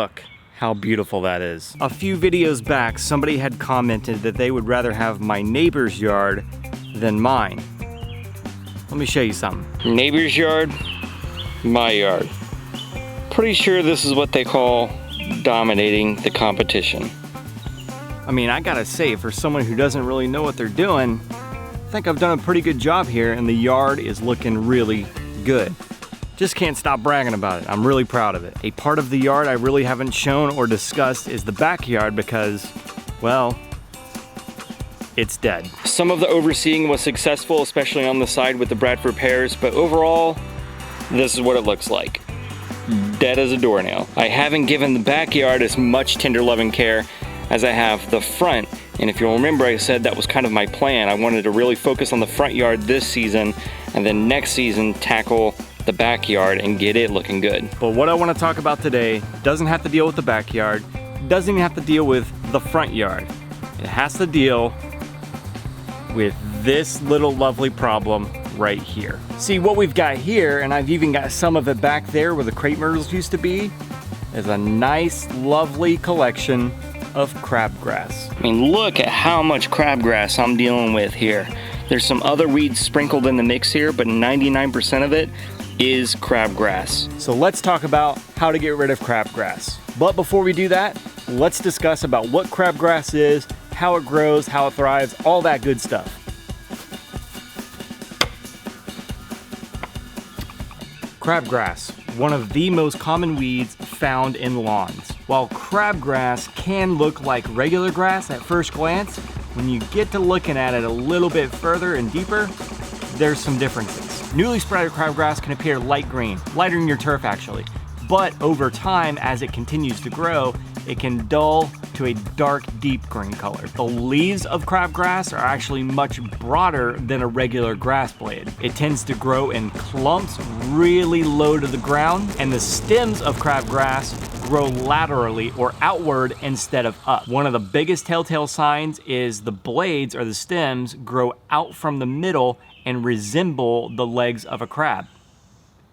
look how beautiful that is. A few videos back, somebody had commented that they would rather have my neighbor's yard than mine. Let me show you something. Neighbor's yard, my yard. Pretty sure this is what they call dominating the competition. I mean, I gotta say, for someone who doesn't really know what they're doing, I think I've done a pretty good job here, and the yard is looking really good. Just can't stop bragging about it. I'm really proud of it. A part of the yard I really haven't shown or discussed is the backyard because, well, it's dead. Some of the overseeing was successful, especially on the side with the Bradford pears, but overall, this is what it looks like. Dead as a doornail. I haven't given the backyard as much tender loving care as I have the front, and if you'll remember, I said that was kind of my plan. I wanted to really focus on the front yard this season, and then next season tackle the backyard and get it looking good. But what I want to talk about today doesn't have to deal with the backyard, doesn't even have to deal with the front yard. It has to deal with this little lovely problem right here. See, what we've got here, and I've even got some of it back there where the crepe myrtles used to be, is a nice, lovely collection of crabgrass. I mean, look at how much crabgrass I'm dealing with here. There's some other weeds sprinkled in the mix here, but 99% of it is crabgrass. So let's talk about how to get rid of crabgrass. But before we do that, let's discuss about what crabgrass is, how it grows, how it thrives, all that good stuff. Crabgrass, one of the most common weeds found in lawns. While crabgrass can look like regular grass at first glance, when you get to looking at it a little bit further and deeper, there's some differences. Newly sprouted crabgrass can appear light green, lighter than your turf actually, but over time, as it continues to grow, it can dull to a dark, deep green color. The leaves of crabgrass are actually much broader than a regular grass blade. It tends to grow in clumps really low to the ground, and the stems of crabgrass grow laterally or outward instead of up. One of the biggest telltale signs is the blades or the stems grow out from the middle and resemble the legs of a crab.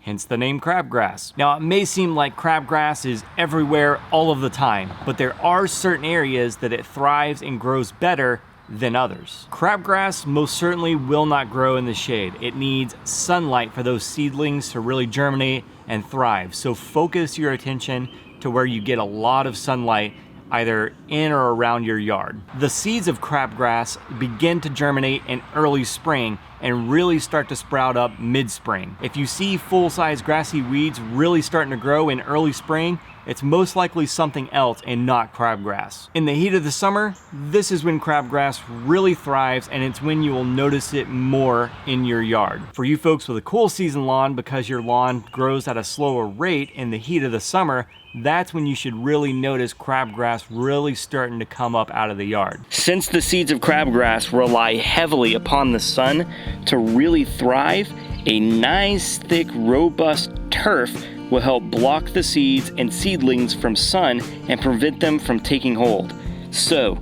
Hence the name crabgrass. Now, it may seem like crabgrass is everywhere all of the time, but there are certain areas that it thrives and grows better than others. Crabgrass most certainly will not grow in the shade. It needs sunlight for those seedlings to really germinate and thrive. So focus your attention to where you get a lot of sunlight, either in or around your yard. The seeds of crabgrass begin to germinate in early spring and really start to sprout up mid-spring. If you see full-size grassy weeds really starting to grow in early spring, it's most likely something else and not crabgrass. In the heat of the summer, this is when crabgrass really thrives, and it's when you will notice it more in your yard. For you folks with a cool season lawn, because your lawn grows at a slower rate in the heat of the summer, that's when you should really notice crabgrass really starting to come up out of the yard. Since the seeds of crabgrass rely heavily upon the sun to really thrive, a nice, thick, robust turf will help block the seeds and seedlings from sun and prevent them from taking hold. So,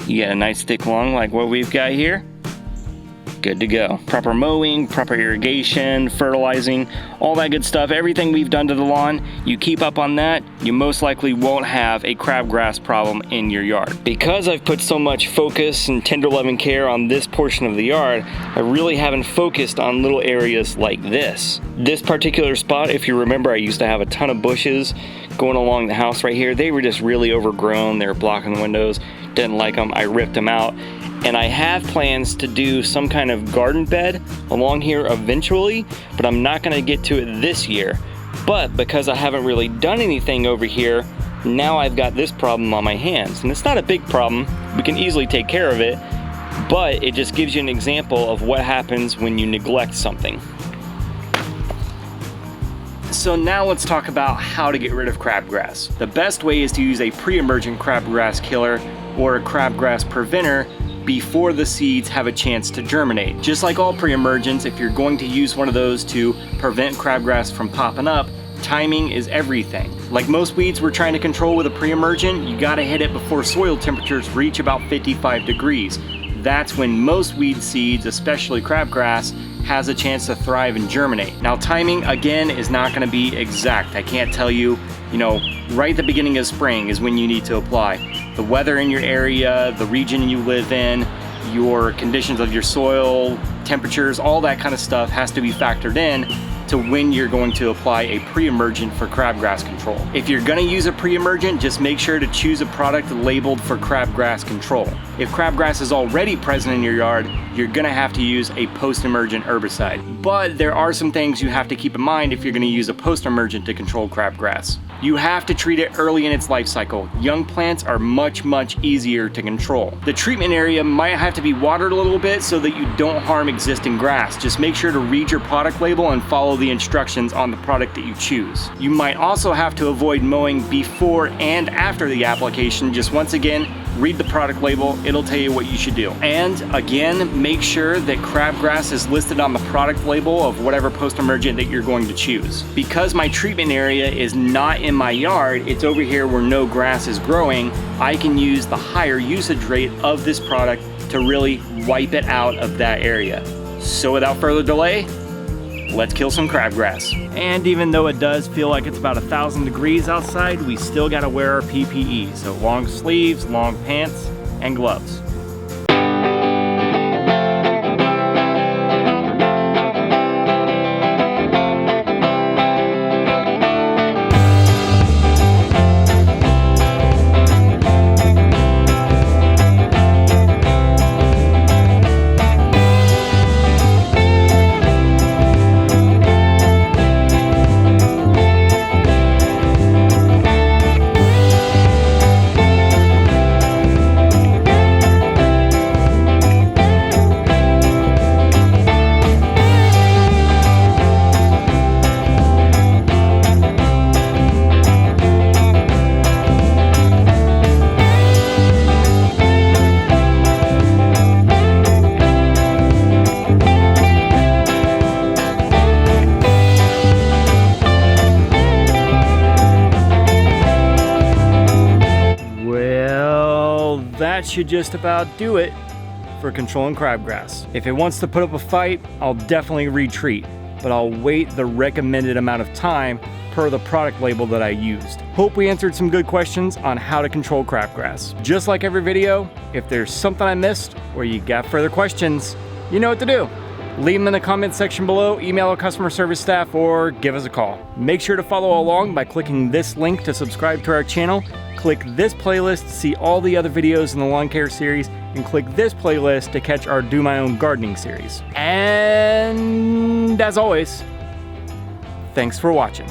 you got a nice thick lawn like what we've got here? Good to go. Proper mowing, proper irrigation, fertilizing, all that good stuff. Everything we've done to the lawn, you keep up on that, you most likely won't have a crabgrass problem in your yard. Because I've put so much focus and tender loving care on this portion of the yard, I really haven't focused on little areas like this. This particular spot, if you remember, I used to have a ton of bushes going along the house right here. They were just really overgrown. They were blocking the windows. Didn't like them. I ripped them out. And I have plans to do some kind of garden bed along here eventually, but I'm not gonna get to it this year. But because I haven't really done anything over here, now I've got this problem on my hands. And it's not a big problem, we can easily take care of it, but it just gives you an example of what happens when you neglect something. So now let's talk about how to get rid of crabgrass. The best way is to use a pre-emergent crabgrass killer or a crabgrass preventer before the seeds have a chance to germinate. Just like all pre-emergents, if you're going to use one of those to prevent crabgrass from popping up, timing is everything. Like most weeds we're trying to control with a pre-emergent, you gotta hit it before soil temperatures reach about 55 degrees. That's when most weed seeds, especially crabgrass, has a chance to thrive and germinate. Now timing, again, is not gonna be exact. I can't tell you, right at the beginning of spring is when you need to apply. The weather in your area, the region you live in, your conditions of your soil, temperatures, all that kind of stuff has to be factored in to when you're going to apply a pre-emergent for crabgrass control. If you're gonna use a pre-emergent, just make sure to choose a product labeled for crabgrass control. If crabgrass is already present in your yard, you're gonna have to use a post-emergent herbicide. But there are some things you have to keep in mind if you're gonna use a post-emergent to control crabgrass. You have to treat it early in its life cycle. Young plants are much easier to control. The treatment area might have to be watered a little bit so that you don't harm existing grass. Just make sure to read your product label and follow the instructions on the product that you choose. You might also have to avoid mowing before and after the application. Just once again, read the product label, it'll tell you what you should do. And again, make sure that crabgrass is listed on the product label of whatever post-emergent that you're going to choose. Because my treatment area is not in my yard, it's over here where no grass is growing, I can use the higher usage rate of this product to really wipe it out of that area. So without further delay, let's kill some crabgrass. And even though it does feel like it's about 1,000 degrees outside, we still gotta wear our PPE. So long sleeves, long pants, and gloves. That should just about do it for controlling crabgrass. If it wants to put up a fight, I'll definitely retreat, but I'll wait the recommended amount of time per the product label that I used. Hope we answered some good questions on how to control crabgrass. Just like every video, if there's something I missed or you got further questions, you know what to do. Leave them in the comment section below, email our customer service staff, or give us a call. Make sure to follow along by clicking this link to subscribe to our channel. Click this playlist to see all the other videos in the lawn care series, and click this playlist to catch our Do My Own Gardening series. And as always, thanks for watching.